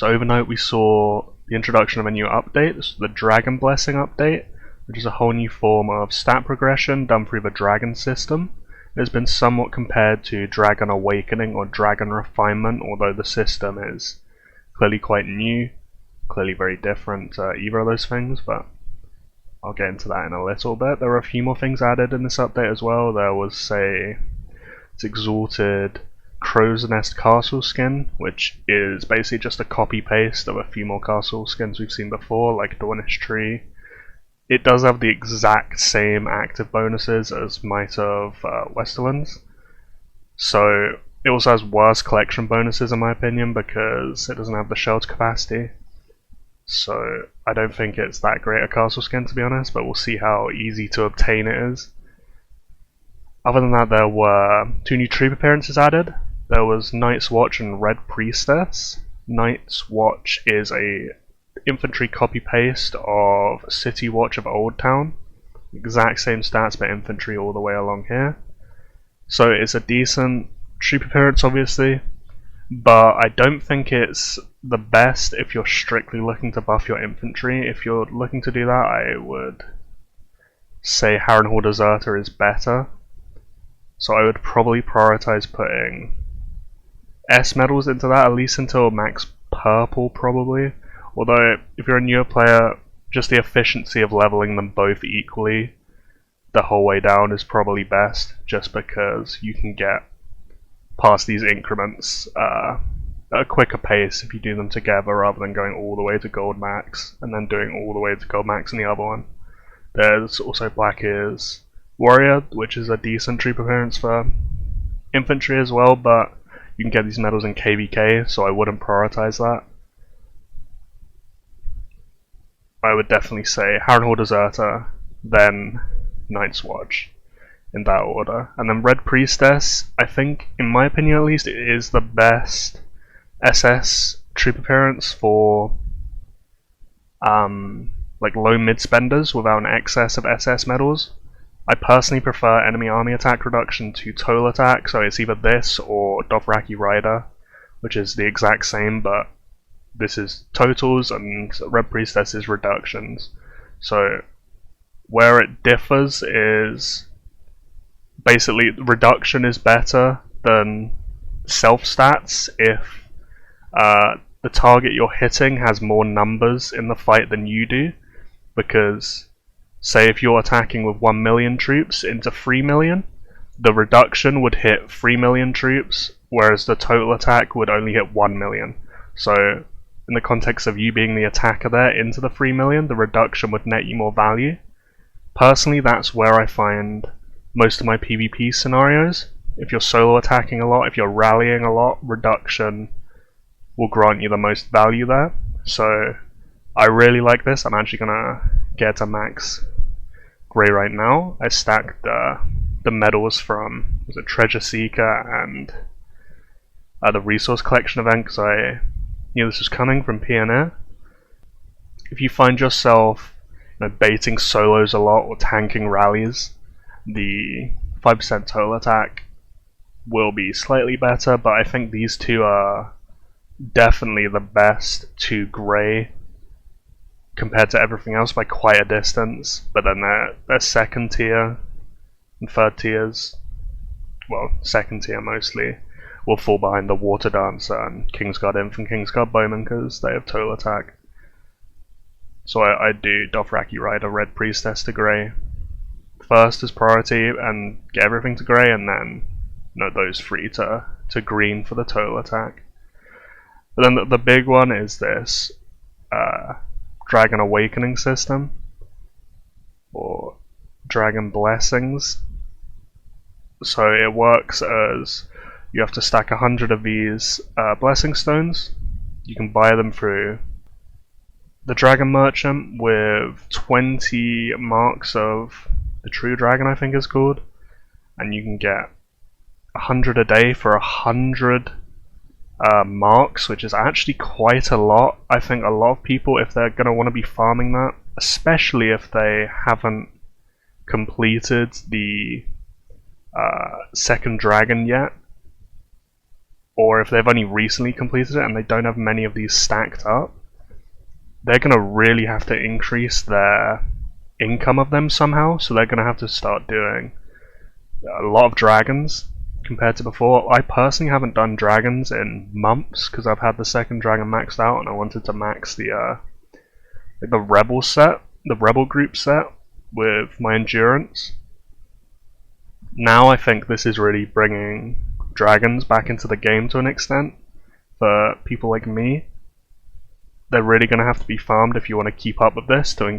So overnight we saw the introduction of a new update, this is the Dragon Blessing update, which is a whole new form of stat progression done through the Dragon system. It has been somewhat compared to Dragon Awakening or Dragon Refinement, although the system is clearly quite new, clearly very different to either of those things, but I'll get into that in a little bit. There were a few more things added in this update as well. There was, say, its exalted Crow's Nest castle skin, which is basically just a copy-paste of a few more castle skins we've seen before, like Dornish Tree. It does have the exact same active bonuses as Might of Westerlands, so it also has worse collection bonuses in my opinion because it doesn't have the shelter capacity. So I don't think it's that great a castle skin, to be honest, but we'll see how easy to obtain it is. Other than that, there were 2 new troop appearances added. There was Night's Watch and Red Priestess. Night's Watch is a infantry copy-paste of City Watch of Old Town. Exact same stats, but infantry all the way along here. So it's a decent troop appearance, obviously, but I don't think it's the best if you're strictly looking to buff your infantry. If you're looking to do that, I would say Harrenhal Deserter is better. So I would probably prioritize putting S medals into that, at least until max purple probably. Although if you're a newer player, just the efficiency of leveling them both equally the whole way down is probably best, just because you can get past these increments at a quicker pace if you do them together rather than going all the way to gold max and then doing all the way to gold max in the other one. There's also Black Ears Warrior, which is a decent troop appearance for infantry as well, but you can get these medals in KVK, so I wouldn't prioritize that. I would definitely say Harrenhal Deserter, then Night's Watch, in that order. And then Red Priestess, I think, in my opinion at least, it is the best SS troop appearance for like low mid spenders without an excess of SS medals. I personally prefer enemy army attack reduction to total attack, so it's either this or Dothraki Rider, which is the exact same, but this is totals and Red Priestess is reductions. So where it differs is basically reduction is better than self stats if the target you're hitting has more numbers in the fight than you do, because say if you're attacking with 1 million troops into 3 million, the reduction would hit 3 million troops, whereas the total attack would only hit 1 million. So in the context of you being the attacker there into the 3 million, the reduction would net you more value. Personally, that's where I find most of my PvP scenarios. If you're solo attacking a lot, if you're rallying a lot, reduction will grant you the most value there. So I really like this. I'm actually gonna get to max grey right now. I stacked the medals from Treasure Seeker and the resource collection event because I knew this was coming from Pioneer. If you find yourself baiting solos a lot or tanking rallies, the 5% total attack will be slightly better, but I think these two are definitely the best 2 grey compared to everything else by quite a distance. But then their second tier and third tiers, well, second tier mostly, will fall behind the Water Dancer and Kingsguard Inf and Kingsguard Bowman because they have total attack. So I do Dothraki Rider, Red Priestess to grey first as priority and get everything to grey, and then those 3 to green for the total attack. But then the big one is this Dragon Awakening system, or Dragon Blessings. So it works as you have to stack 100 of these blessing stones. You can buy them through the Dragon Merchant with 20 marks of the True Dragon, I think it's called, and you can get 100 a day for 100 marks, which is actually quite a lot. I think a lot of people, if they're going to want to be farming that, especially if they haven't completed the second dragon yet, or if they've only recently completed it and they don't have many of these stacked up, they're going to really have to increase their income of them somehow. So they're going to have to start doing a lot of dragons compared to before. I personally haven't done dragons in months because I've had the second dragon maxed out and I wanted to max the rebel set, the rebel group set with my endurance. Now I think this is really bringing dragons back into the game to an extent for people like me. They're really going to have to be farmed if you want to keep up with this to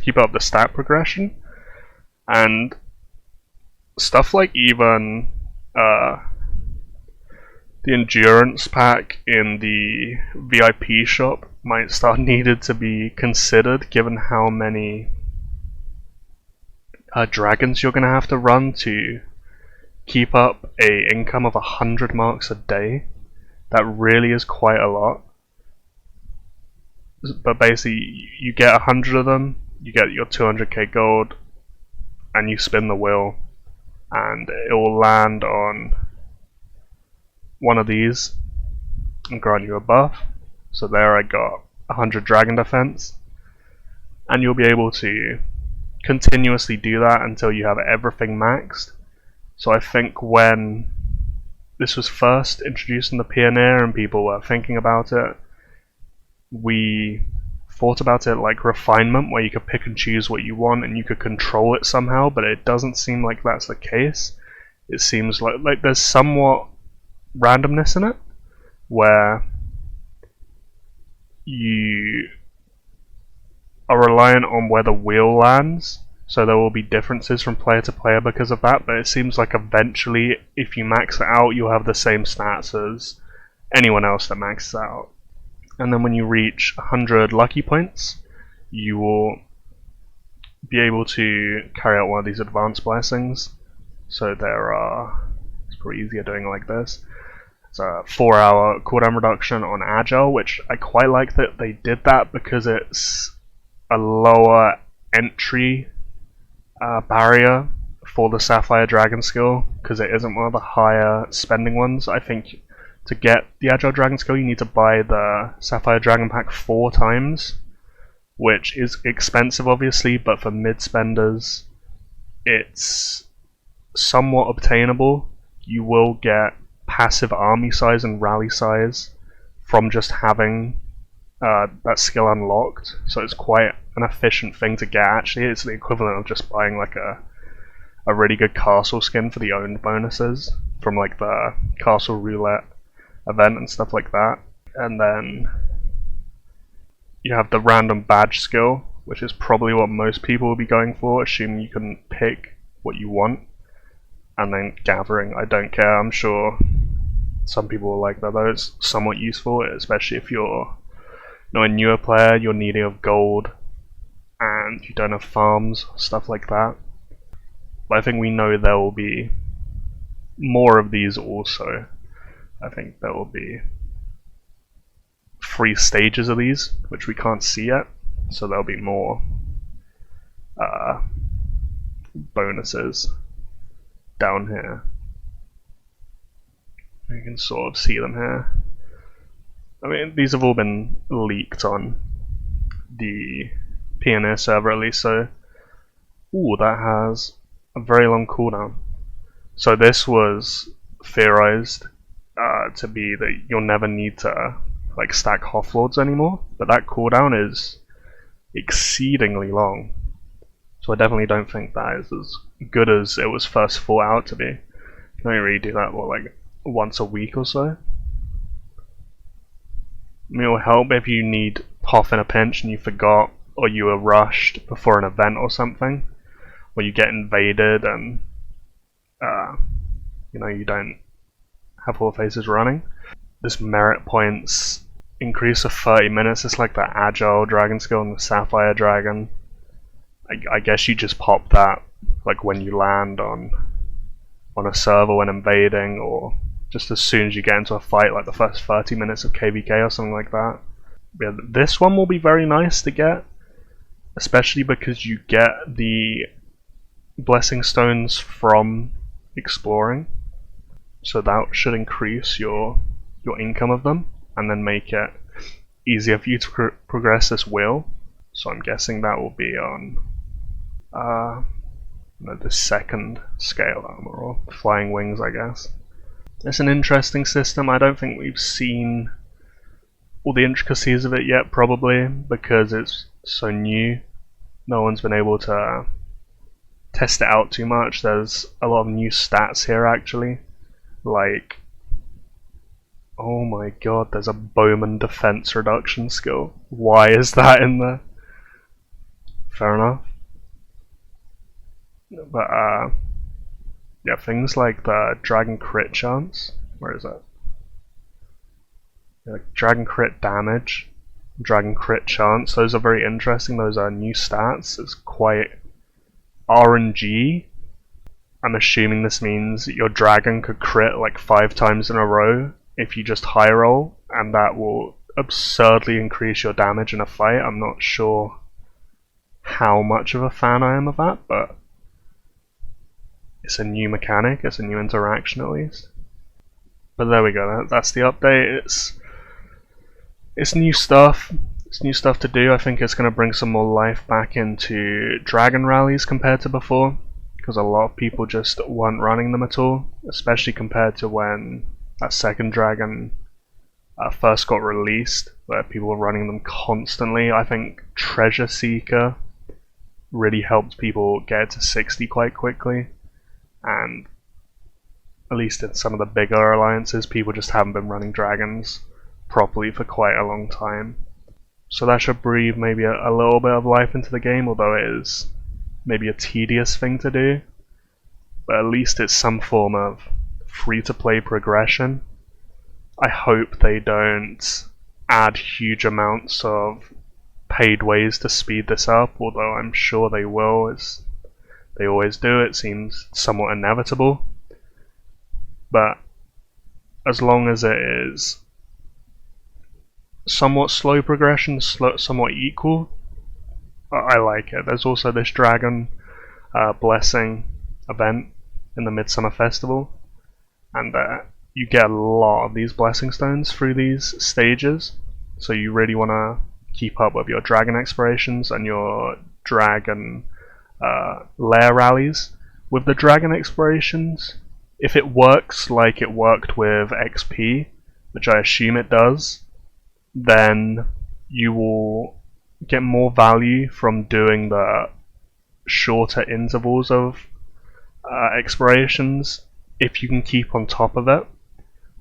keep up the stat progression. And stuff like even the endurance pack in the VIP shop might start needed to be considered, given how many dragons you're going to have to run to keep up a income of 100 marks a day. That really is quite a lot. But basically, you get 100 of them, you get your 200k gold, and you spin the wheel, and it will land on one of these and grant you a buff. So there I got 100 dragon defense, and you'll be able to continuously do that until you have everything maxed. So I think when this was first introduced in the Pioneer and people were thinking about it, we thought about it like refinement, where you could pick and choose what you want and you could control it somehow, but it doesn't seem like that's the case. It seems like there's somewhat randomness in it, where you are reliant on where the wheel lands, so there will be differences from player to player because of that, but it seems like eventually if you max it out you'll have the same stats as anyone else that maxes out. And then when you reach 100 lucky points, you will be able to carry out one of these advanced blessings. So it's pretty easier doing it like this. It's a 4-hour cooldown reduction on Agile, which I quite like that they did that because it's a lower entry barrier for the Sapphire Dragon skill, because it isn't one of the higher spending ones. I think to get the Agile Dragon skill you need to buy the Sapphire Dragon pack 4 times, which is expensive obviously, but for mid-spenders it's somewhat obtainable. You will get passive army size and rally size from just having that skill unlocked, so it's quite an efficient thing to get. Actually, it's the equivalent of just buying like a really good castle skin for the owned bonuses from like the Castle Roulette event and stuff like that. And then you have the random badge skill, which is probably what most people will be going for, assuming you can pick what you want. And then gathering, I don't care, I'm sure some people will like that though. It's somewhat useful, especially if you're a newer player, you're needing of gold and you don't have farms, stuff like that. But I think we know there will be more of these also. I think there will be 3 stages of these, which we can't see yet, so there'll be more bonuses down here. You can sort of see them here. I mean, these have all been leaked on the Pioneer server at least, so ooh, that has a very long cooldown. So this was theorized to be that you'll never need to like stack Hofflords anymore, but that cooldown is exceedingly long. So I definitely don't think that is as good as it was first thought out to be. You can only really do that like once a week or so. I mean, it will help if you need Hoff in a pinch and you forgot, or you were rushed before an event or something, or you get invaded and you don't have all faces running. This merit points increase of 30 minutes. It's like that Agile Dragon skill and the Sapphire Dragon. I guess you just pop that like when you land on a server when invading, or just as soon as you get into a fight, like the first 30 minutes of KVK or something like that. Yeah, this one will be very nice to get, especially because you get the blessing stones from exploring. so that should increase your income of them, and then make it easier for you to progress this wheel. So I'm guessing that will be on the second scale armor, or flying wings, I guess. It's an interesting system. I don't think we've seen all the intricacies of it yet, probably because it's so new. No one's been able to test it out too much. There's a lot of new stats here, actually. Like, oh my god, there's a bowman defense reduction skill. Why is that in there? Fair enough. But yeah, things like the dragon crit chance. Where is that? Yeah, dragon crit damage, dragon crit chance. Those are very interesting. Those are new stats. It's quite RNG. I'm assuming this means your dragon could crit like 5 times in a row if you just high roll, and that will absurdly increase your damage in a fight. I'm not sure how much of a fan I am of that, but it's a new mechanic, it's a new interaction at least. But there we go, that's the update. It's new stuff. It's new stuff to do. I think it's going to bring some more life back into dragon rallies compared to before, because a lot of people just weren't running them at all, especially compared to when that second dragon first got released, where people were running them constantly. I think Treasure Seeker really helped people get to 60 quite quickly, and at least in some of the bigger alliances, people just haven't been running dragons properly for quite a long time. So that should breathe maybe a little bit of life into the game, although it is maybe a tedious thing to do. But at least it's some form of free-to-play progression. I hope they don't add huge amounts of paid ways to speed this up, although I'm sure they will. They always do. It seems somewhat inevitable. But as long as it is somewhat slow progression, somewhat equal, I like it. There's also this dragon blessing event in the Midsummer Festival, and you get a lot of these blessing stones through these stages, so you really want to keep up with your dragon explorations and your dragon lair rallies. With the dragon explorations, if it works like it worked with XP, which I assume it does, then you will get more value from doing the shorter intervals of explorations if you can keep on top of it.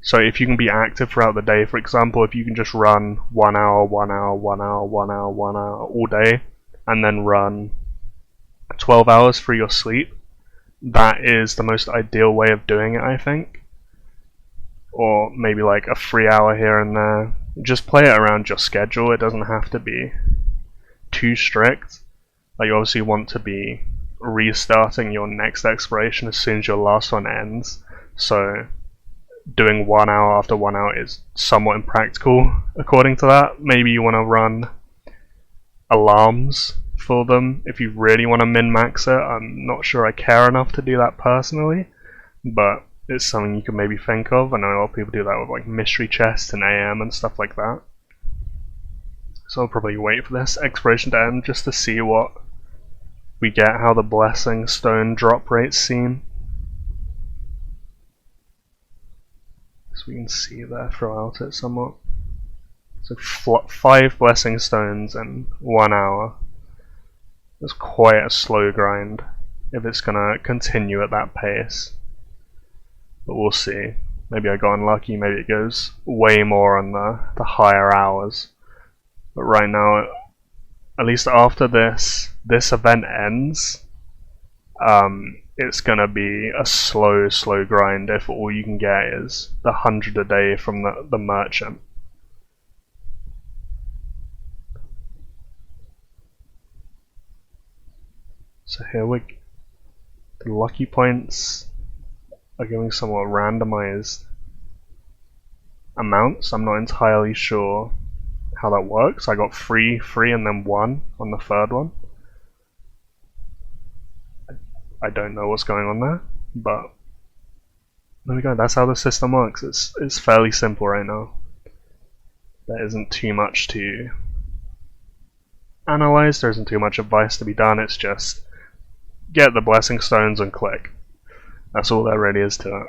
So if you can be active throughout the day, for example, if you can just run 1 hour, 1 hour, 1 hour, 1 hour, 1 hour all day, and then run 12 hours for your sleep, that is the most ideal way of doing it, I think. Or maybe like a 3 hour here and there. Just play it around your schedule. It doesn't have to be too strict. Like, you obviously want to be restarting your next exploration as soon as your last one ends, so doing 1 hour after 1 hour is somewhat impractical according to that. Maybe you want to run alarms for them if you really want to min-max it. I'm not sure I care enough to do that personally, but it's something you can maybe think of. I know a lot of people do that with like mystery chests and AM and stuff like that. So I'll probably wait for this exploration to end just to see what we get, how the blessing stone drop rates seem. So we can see there throughout it somewhat. So 5 blessing stones in 1 hour. It's quite a slow grind if it's gonna continue at that pace. But we'll see. Maybe I got unlucky, maybe it goes way more on the higher hours. But right now, at least after this event ends, it's gonna be a slow grind if all you can get is the 100 a day from the merchant. So here the lucky points are giving somewhat randomized amounts. I'm not entirely sure how that works. I got 3, and then 1 on the third one. I don't know what's going on there, but there we go, that's how the system works. It's fairly simple right now. There isn't too much to analyze, there isn't too much advice to be done, it's just get the blessing stones and click. That's all there really is to it.